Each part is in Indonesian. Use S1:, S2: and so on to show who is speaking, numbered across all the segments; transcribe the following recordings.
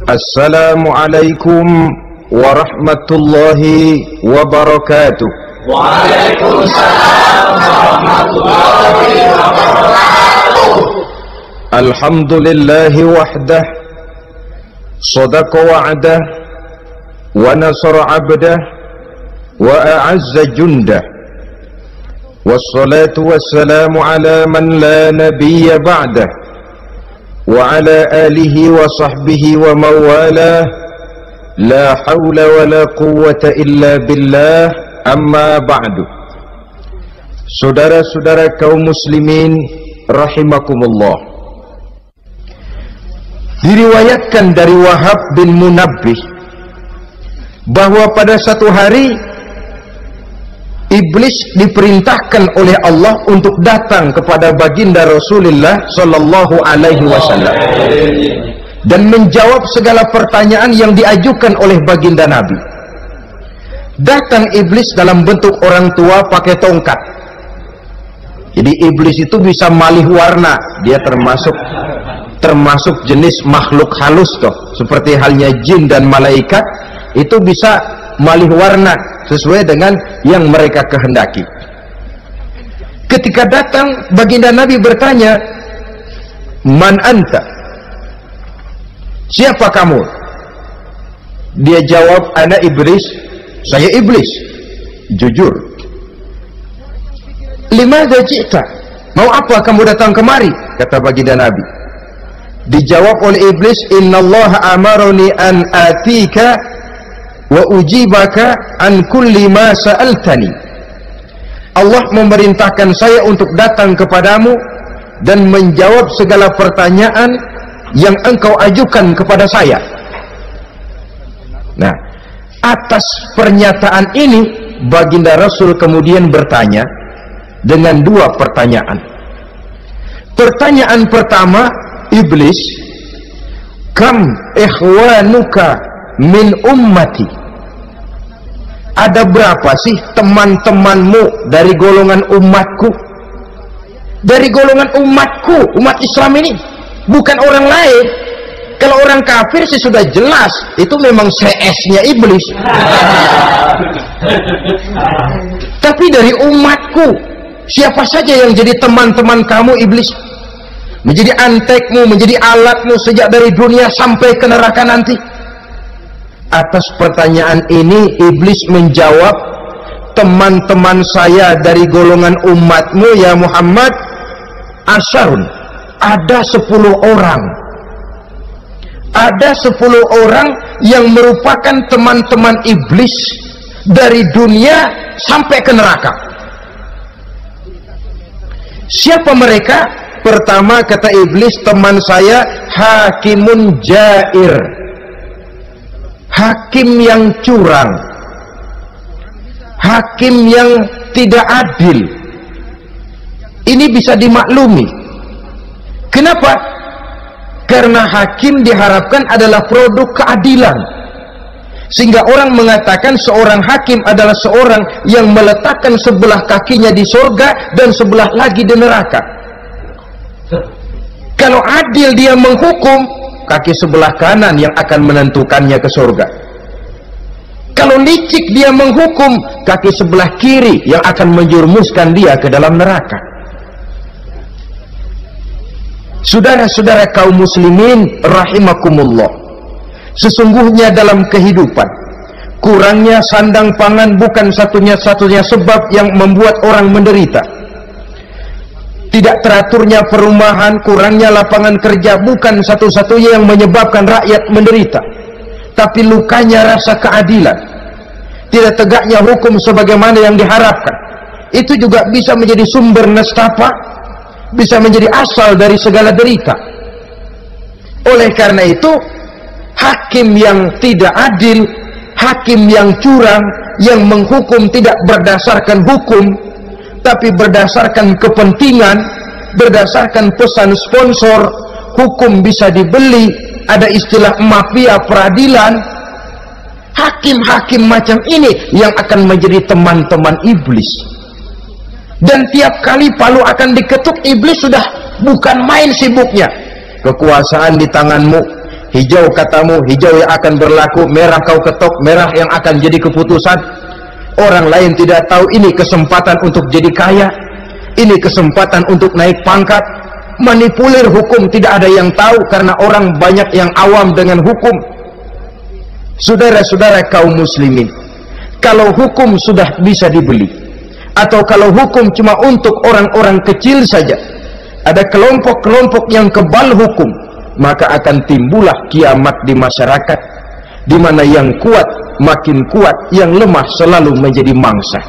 S1: Assalamualaikum warahmatullahi wabarakatuh.
S2: Waalaikumsalam warahmatullahi wabarakatuh.
S1: Alhamdulillahi wahdah, sadaqa wa'dah, wa nasara abdah, wa a'azza jundah. Wassalatu wassalamu ala man la nabiyya ba'dah, wa ala alihi wa sahbihi wa mawalah. La hawla wa la quwwata illa billah. Amma ba'du. Saudara-saudara kaum muslimin rahimakumullah, diriwayatkan dari Wahab bin Munabbih bahwa pada satu hari iblis diperintahkan oleh Allah untuk datang kepada baginda Rasulullah sallallahu alaihi wasallam dan menjawab segala pertanyaan yang diajukan oleh baginda Nabi. Datang iblis dalam bentuk orang tua pakai tongkat. Jadi iblis itu bisa malih warna, dia termasuk jenis makhluk halus toh, seperti halnya jin dan malaikat itu bisa malih warna sesuai dengan yang mereka kehendaki. Ketika datang, baginda Nabi bertanya, "Man anta?" Siapa kamu? Dia jawab, "Ana iblis." Saya iblis. Jujur. "Limadza ji'ta?" Mau apa kamu datang kemari? Kata baginda Nabi. Dijawab oleh iblis, "Innallaha amaroni an atika wa ujibaka an kulli ma sa'altani." Allah memerintahkan saya untuk datang kepadamu dan menjawab segala pertanyaan yang engkau ajukan kepada saya. Nah, atas pernyataan ini baginda Rasul kemudian bertanya dengan dua pertanyaan. Pertanyaan pertama, iblis, "Kam ikhwanuka min ummati?" Ada berapa sih teman-temanmu dari golongan umatku? Dari golongan umatku, umat Islam ini, bukan orang lain. Kalau orang kafir sih sudah jelas, itu memang CS-nya iblis. Tapi dari umatku, siapa saja yang jadi teman-teman kamu iblis? Menjadi antekmu, menjadi alatmu sejak dari dunia sampai ke neraka nanti. Atas pertanyaan ini iblis menjawab, "Teman-teman saya dari golongan umatmu ya Muhammad, asyarun, ada 10 orang. Ada 10 orang yang merupakan teman-teman iblis dari dunia sampai ke neraka." Siapa mereka? Pertama kata iblis, "Teman saya hakimun jair." Hakim yang curang, hakim yang tidak adil. Ini bisa dimaklumi. Kenapa? Karena hakim diharapkan adalah produk keadilan, sehingga orang mengatakan seorang hakim adalah seorang yang meletakkan sebelah kakinya di surga dan sebelah lagi di neraka. Kalau adil dia menghukum, kaki sebelah kanan yang akan menentukannya ke surga. Kalau licik dia menghukum, kaki sebelah kiri yang akan menjerumuskan dia ke dalam neraka. Saudara-saudara kaum muslimin rahimakumullah, sesungguhnya dalam kehidupan kurangnya sandang pangan bukan satunya-satunya sebab yang membuat orang menderita. Tidak teraturnya perumahan, kurangnya lapangan kerja bukan satu-satunya yang menyebabkan rakyat menderita. Tapi lukanya rasa keadilan, tidak tegaknya hukum sebagaimana yang diharapkan, itu juga bisa menjadi sumber nestapa, bisa menjadi asal dari segala derita. Oleh karena itu, hakim yang tidak adil, hakim yang curang, yang menghukum tidak berdasarkan hukum tapi berdasarkan kepentingan, berdasarkan pesan sponsor, hukum bisa dibeli, ada istilah mafia peradilan. Hakim-hakim macam ini yang akan menjadi teman-teman iblis. Dan tiap kali palu akan diketuk, iblis sudah bukan main sibuknya. Kekuasaan di tanganmu, hijau katamu, hijau yang akan berlaku, merah kau ketok, merah yang akan jadi keputusan. Orang lain tidak tahu ini kesempatan untuk jadi kaya, ini kesempatan untuk naik pangkat. Manipulir hukum tidak ada yang tahu karena orang banyak yang awam dengan hukum. Saudara-saudara kaum muslimin, kalau hukum sudah bisa dibeli, atau kalau hukum cuma untuk orang-orang kecil saja, ada kelompok-kelompok yang kebal hukum, maka akan timbullah kiamat di masyarakat, di mana yang kuat makin kuat, yang lemah selalu menjadi mangsa.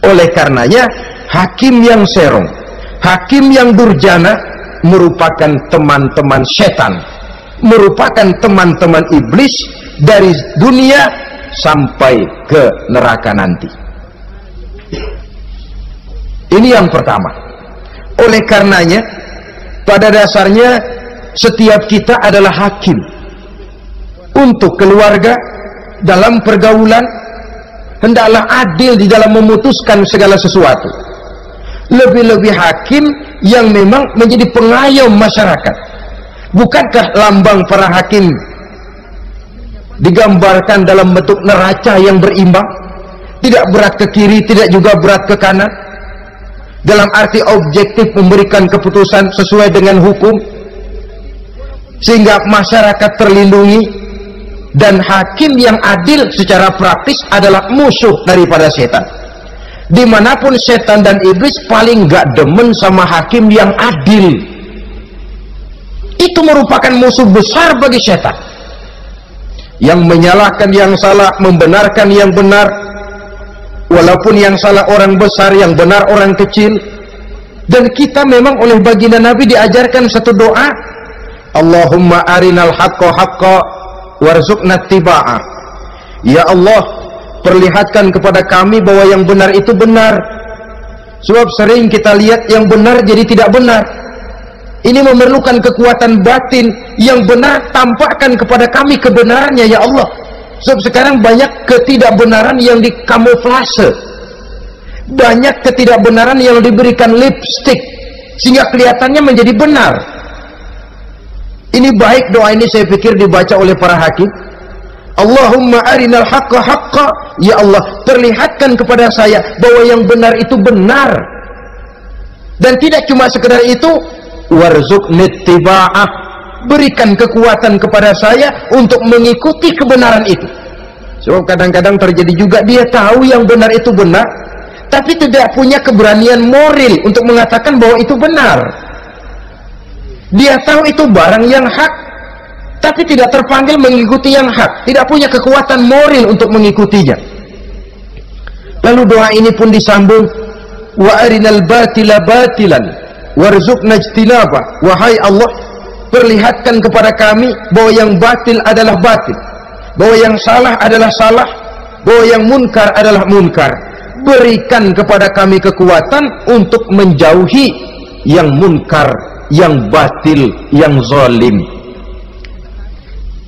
S1: Oleh karenanya, hakim yang serong, hakim yang durjana merupakan teman-teman setan, merupakan teman-teman iblis dari dunia sampai ke neraka nanti. Ini yang pertama. Oleh karenanya, pada dasarnya setiap kita adalah hakim untuk keluarga. Dalam pergaulan hendaklah adil di dalam memutuskan segala sesuatu. Lebih-lebih hakim yang memang menjadi pengayom masyarakat. Bukankah lambang para hakim digambarkan dalam bentuk neraca yang berimbang, tidak berat ke kiri, tidak juga berat ke kanan, dalam arti objektif memberikan keputusan sesuai dengan hukum, sehingga masyarakat terlindungi. Dan hakim yang adil secara praktis adalah musuh daripada setan. Dimanapun setan dan iblis paling gak demen sama hakim yang adil. Itu merupakan musuh besar bagi setan, yang menyalahkan yang salah, membenarkan yang benar, walaupun yang salah orang besar, yang benar orang kecil. Dan kita memang oleh baginda Nabi diajarkan satu doa, Allahumma arinal haqqa haqqa warzuqna tiba'ah. Ya Allah, perlihatkan kepada kami bahwa yang benar itu benar. Sebab sering kita lihat yang benar jadi tidak benar. Ini memerlukan kekuatan batin. Yang benar tampakkan kepada kami kebenarannya ya Allah. Sebab sekarang banyak ketidakbenaran yang dikamuflase, banyak ketidakbenaran yang diberikan lipstick sehingga kelihatannya menjadi benar. Ini baik doa ini saya pikir dibaca oleh para hakim. Allahumma arinal haqqa haqqa. Ya Allah, perlihatkan kepada saya bahwa yang benar itu benar. Dan tidak cuma sekedar itu, warzuqni tiba'ah. Berikan kekuatan kepada saya untuk mengikuti kebenaran itu. Sebab kadang-kadang terjadi juga dia tahu yang benar itu benar, tapi tidak punya keberanian moral untuk mengatakan bahwa itu benar. Dia tahu itu barang yang hak, tapi tidak terpanggil mengikuti yang hak, tidak punya kekuatan moral untuk mengikutinya. Lalu doa ini pun disambung, wa arinal batila batilan warzuqna ijtinaba. Wahai Allah, perlihatkan kepada kami bahwa yang batil adalah batil, bahwa yang salah adalah salah, bahwa yang munkar adalah munkar. Berikan kepada kami kekuatan untuk menjauhi yang munkar, yang batil, yang zalim.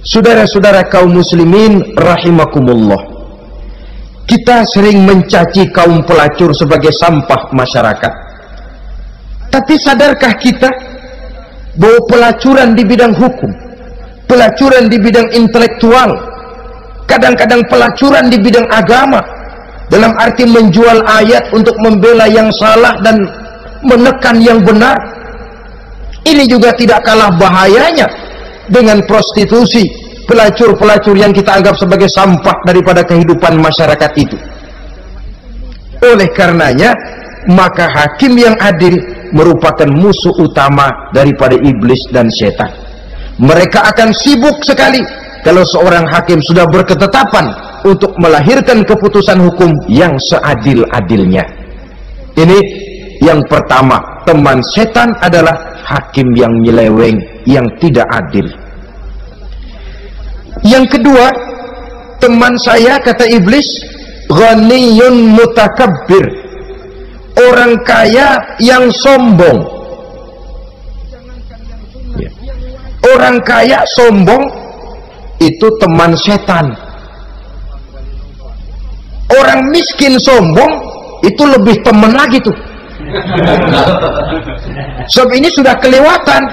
S1: Saudara-saudara kaum muslimin rahimakumullah, kita sering mencaci kaum pelacur sebagai sampah masyarakat. Tapi sadarkah kita bahwa pelacuran di bidang hukum, pelacuran di bidang intelektual, kadang-kadang pelacuran di bidang agama, dalam arti menjual ayat untuk membela yang salah dan menekan yang benar, ini juga tidak kalah bahayanya dengan prostitusi, pelacur-pelacur yang kita anggap sebagai sampah daripada kehidupan masyarakat itu. Oleh karenanya, maka hakim yang adil merupakan musuh utama daripada iblis dan setan. Mereka akan sibuk sekali kalau seorang hakim sudah berketetapan untuk melahirkan keputusan hukum yang seadil-adilnya. Ini yang pertama, teman setan adalah hakim yang nyeleweng, yang tidak adil. Yang kedua, teman saya, kata iblis, ghaniyun mutakabbir, orang kaya yang sombong. Orang kaya sombong itu teman setan. Orang miskin sombong itu lebih teman lagi tuh. Sebab ini sudah kelewatan.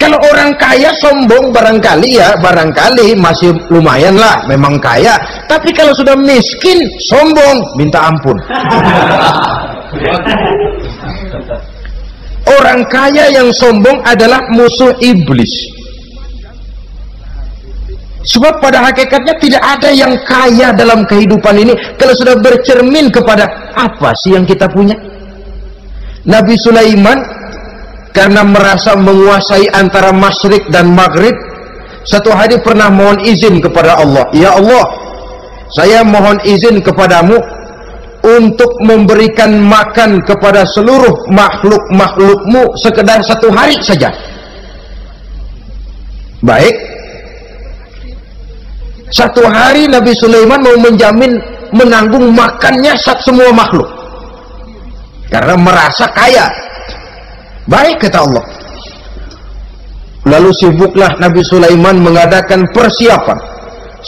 S1: Kalau orang orang kaya sombong barangkali masih lumayan lah, memang kaya. Tapi kalau sudah miskin sombong, minta ampun. Orang kaya yang sombong adalah musuh iblis. Sebab pada hakikatnya tidak ada yang kaya dalam kehidupan ini kalau sudah bercermin kepada apa sih yang kita punya. Nabi Sulaiman karena merasa menguasai antara masyrik dan maghrib, satu hari pernah mohon izin kepada Allah, ya Allah, saya mohon izin kepadamu untuk memberikan makan kepada seluruh makhluk-makhlukmu sekedar satu hari saja. Baik, satu hari Nabi Sulaiman mau menjamin menanggung makannya semua makhluk karena merasa kaya. Baik, kata Allah. Lalu sibuklah Nabi Sulaiman mengadakan persiapan.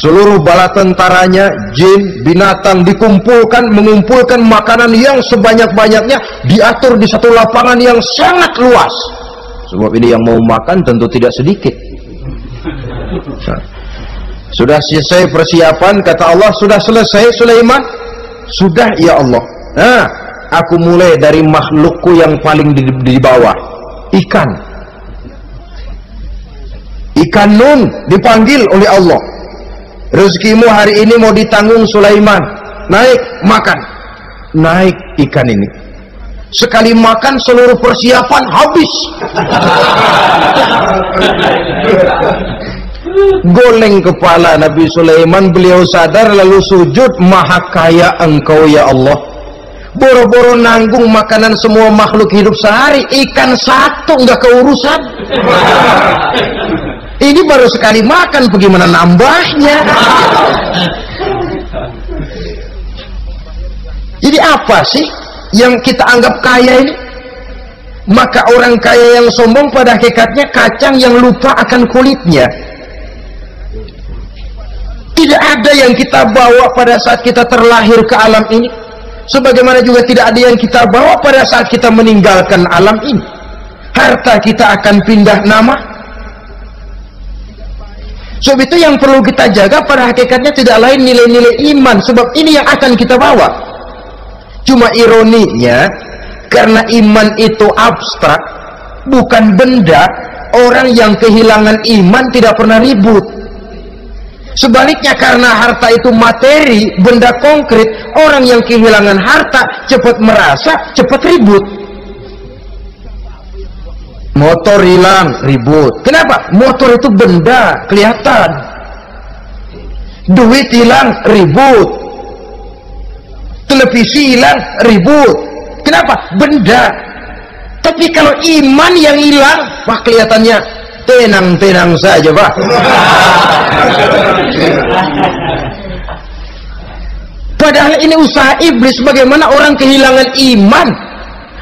S1: Seluruh bala tentaranya, jin, binatang mengumpulkan makanan yang sebanyak-banyaknya, diatur di satu lapangan yang sangat luas. Sebab ini yang mau makan tentu tidak sedikit. Sudah selesai persiapan, kata Allah, sudah selesai Sulaiman? Sudah, ya Allah. Nah, aku mulai dari makhlukku yang paling di bawah, ikan nun dipanggil oleh Allah. Rezekimu hari ini mau ditanggung Sulaiman. Naik, makan. Naik ikan ini. Sekali makan seluruh persiapan habis. Goleng kepala Nabi Sulaiman, beliau sadar lalu sujud, maha kaya engkau ya Allah. Boro-boro nanggung makanan semua makhluk hidup sehari, ikan satu nggak keurusan. Ini baru sekali makan, bagaimana nambahnya? Jadi apa sih yang kita anggap kaya ini? Maka orang kaya yang sombong pada hakikatnya kacang yang lupa akan kulitnya. Tidak ada yang kita bawa pada saat kita terlahir ke alam ini, sebagaimana juga tidak ada yang kita bawa pada saat kita meninggalkan alam ini. Harta kita akan pindah nama. Sebab itu yang perlu kita jaga pada hakikatnya tidak lain nilai-nilai iman, sebab ini yang akan kita bawa. Cuma ironinya, karena iman itu abstrak, bukan benda, orang yang kehilangan iman tidak pernah ribut. Sebaliknya, karena harta itu materi, benda konkret, orang yang kehilangan harta cepat merasa, cepat ribut. Motor hilang, ribut. Kenapa? Motor itu benda, kelihatan. Duit hilang, ribut. Televisi hilang, ribut. Kenapa? Benda. Tapi kalau iman yang hilang, wah kelihatannya tenang-tenang saja, Pak. Padahal ini usaha iblis, bagaimana orang kehilangan iman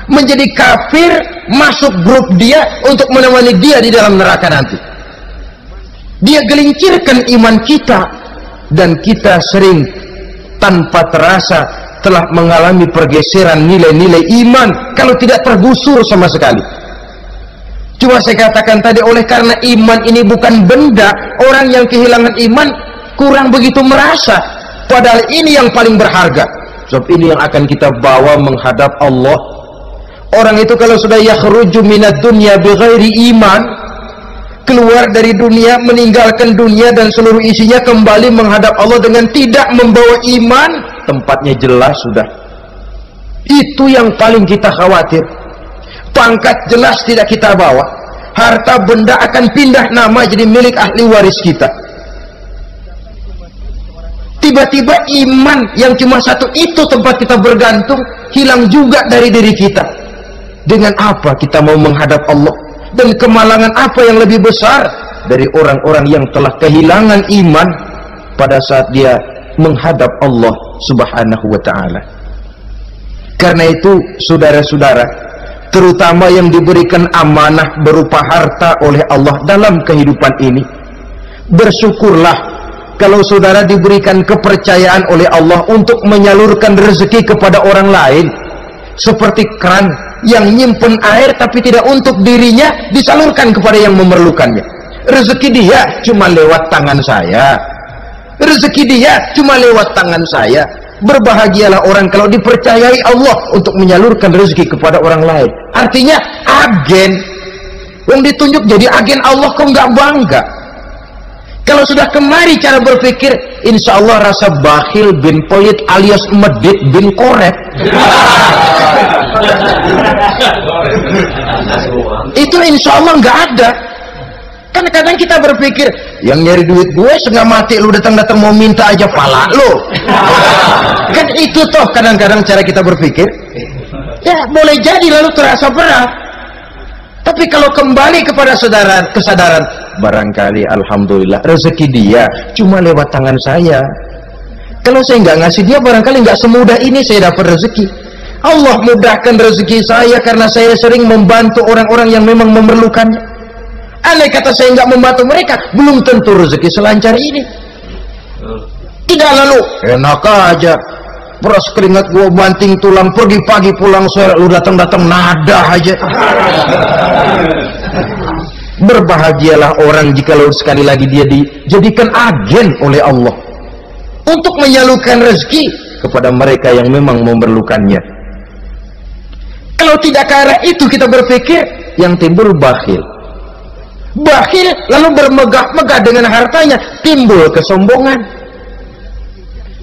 S1: menjadi kafir, masuk grup dia untuk menemani dia di dalam neraka nanti. Dia gelincirkan iman kita, dan kita sering tanpa terasa telah mengalami pergeseran nilai-nilai iman kalau tidak tergusur sama sekali. Cuma saya katakan tadi, oleh karena iman ini bukan benda, orang yang kehilangan iman kurang begitu merasa, padahal ini yang paling berharga. Sebab ini yang akan kita bawa menghadap Allah. Orang itu kalau sudah yakhruju minad dunya bighairi iman, keluar dari dunia, meninggalkan dunia dan seluruh isinya, kembali menghadap Allah dengan tidak membawa iman, tempatnya jelas sudah. Itu yang paling kita khawatir. Pangkat jelas tidak kita bawa, harta benda akan pindah nama jadi milik ahli waris kita. Tiba-tiba iman yang cuma satu itu tempat kita bergantung hilang juga dari diri kita. Dengan apa kita mau menghadap Allah? Dan kemalangan apa yang lebih besar dari orang-orang yang telah kehilangan iman pada saat dia menghadap Allah Subhanahu wa ta'ala. Karena itu saudara-saudara, terutama yang diberikan amanah berupa harta oleh Allah dalam kehidupan ini, bersyukurlah kalau saudara diberikan kepercayaan oleh Allah untuk menyalurkan rezeki kepada orang lain, seperti keran yang nyimpen air tapi tidak untuk dirinya, disalurkan kepada yang memerlukannya. Rezeki dia cuma lewat tangan saya, rezeki dia cuma lewat tangan saya. Berbahagialah orang kalau dipercayai Allah untuk menyalurkan rezeki kepada orang lain. Artinya agen yang ditunjuk jadi agen Allah, kok nggak bangga? Kalau sudah kemari cara berpikir, insya Allah rasa bakhil bin pelit alias medit bin koret itu insya Allah nggak ada. Kan kadang kita berpikir, yang nyari duit gue setengah mati, lu datang-datang mau minta aja pala lu. Kan itu toh kadang-kadang cara kita berpikir. Ya boleh jadi lalu terasa berat. Tapi kalau kembali kepada kesadaran, barangkali alhamdulillah rezeki dia cuma lewat tangan saya. Kalau saya nggak ngasih dia, barangkali nggak semudah ini saya dapat rezeki. Allah mudahkan rezeki saya karena saya sering membantu orang-orang yang memang memerlukannya. Andai kata saya nggak membantu mereka, belum tentu rezeki selancar ini. Tidak lalu enak aja, beras keringat gua banting tulang, pergi pagi pulang sore, lu datang-datang nada aja. Berbahagialah orang jika lalu sekali lagi dia dijadikan agen oleh Allah untuk menyalurkan rezeki kepada mereka yang memang memerlukannya. Kalau tidak ke arah itu kita berpikir, yang timbul bakhil. Bakhil lalu bermegah-megah dengan hartanya, timbul kesombongan.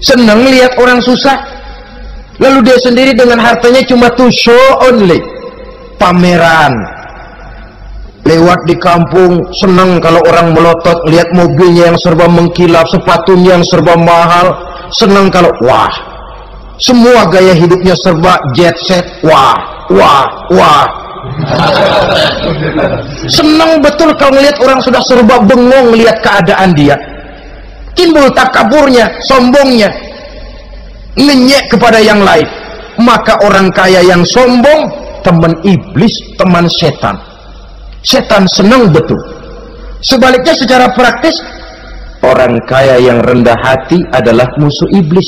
S1: Senang lihat orang susah, lalu dia sendiri dengan hartanya cuma to show only, pameran. Lewat di kampung senang kalau orang melotot, lihat mobilnya yang serba mengkilap, sepatunya yang serba mahal. Senang kalau wah, semua gaya hidupnya serba jet set, wah. Senang betul kalau melihat orang sudah serba bengong lihat keadaan dia. Timbul takaburnya, sombongnya, ngenyek kepada yang lain. Maka orang kaya yang sombong teman iblis, teman setan. Setan senang betul. Sebaliknya secara praktis, orang kaya yang rendah hati adalah musuh iblis.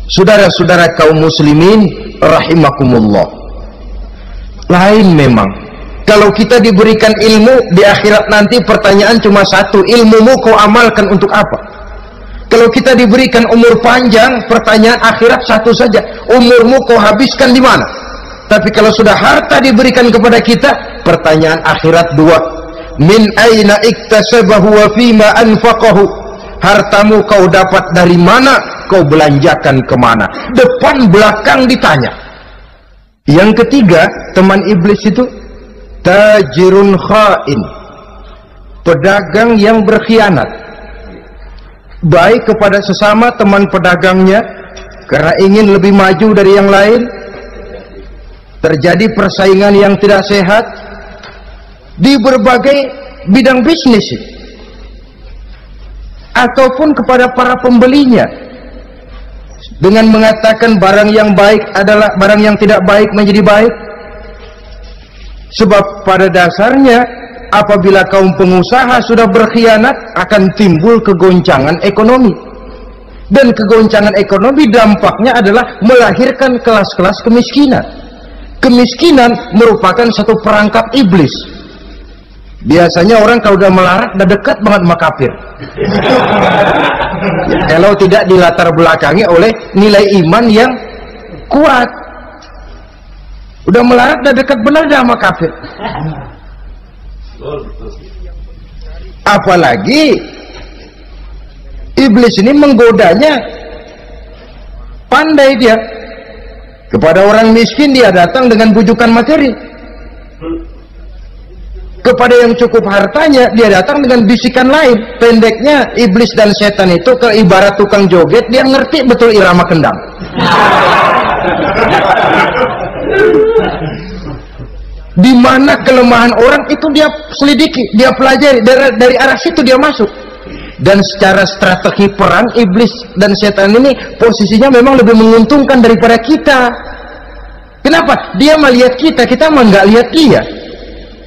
S1: Saudara-saudara kaum muslimin rahimakumullah, lain memang kalau kita diberikan ilmu di akhirat nanti, pertanyaan cuma satu, ilmumu kau amalkan untuk apa? Kalau kita diberikan umur panjang, pertanyaan akhirat satu saja, umurmu kau habiskan di mana? Tapi kalau sudah harta diberikan kepada kita, pertanyaan akhirat dua, min aina iktasabahu wa fima anfaqahu. Hartamu kau dapat dari mana, kau belanjakan kemana? Depan belakang ditanya. Yang ketiga, teman iblis itu tajirun khain, pedagang yang berkhianat, baik kepada sesama teman pedagangnya karena ingin lebih maju dari yang lain. Terjadi persaingan yang tidak sehat di berbagai bidang bisnis, ataupun kepada para pembelinya dengan mengatakan barang yang baik adalah barang yang tidak baik menjadi baik. Sebab pada dasarnya apabila kaum pengusaha sudah berkhianat, akan timbul kegoncangan ekonomi, dan kegoncangan ekonomi dampaknya adalah melahirkan kelas-kelas kemiskinan. Kemiskinan merupakan satu perangkap iblis. Biasanya orang kalau udah melarat udah dekat banget sama kafir. Ya, kalau tidak dilatar belakangi oleh nilai iman yang kuat, udah melarat udah dekat benar sama kafir. Apalagi iblis ini menggodanya pandai dia. Kepada orang miskin dia datang dengan bujukan materi. Kepada yang cukup hartanya dia datang dengan bisikan lain. Pendeknya iblis dan setan itu ke ibarat tukang joget, dia ngerti betul irama kendang. Di mana kelemahan orang itu dia selidiki, dia pelajari, dari arah situ dia masuk. Dan secara strategi perang, iblis dan setan ini posisinya memang lebih menguntungkan daripada kita. Kenapa? Dia melihat kita, kita mah nggak lihat dia.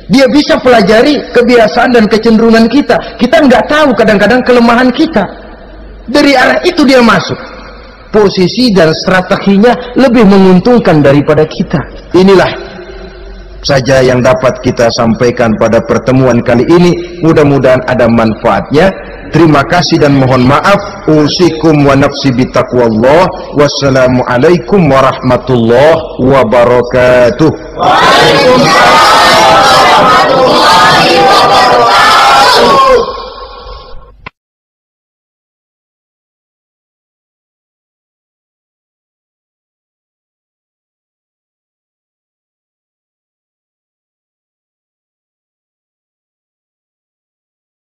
S1: Dia bisa pelajari kebiasaan dan kecenderungan kita. Kita nggak tahu kadang-kadang kelemahan kita. Dari arah itu dia masuk. posisi dan strateginya lebih menguntungkan daripada kita. Inilah saja yang dapat kita sampaikan pada pertemuan kali ini. Mudah-mudahan ada manfaatnya. Terima kasih dan mohon maaf. Usikum wa nafsi bitaqwallah. Wassalamualaikum warahmatullahi wabarakatuh.
S2: Waalaikumsalam warahmatullahi wabarakatuh.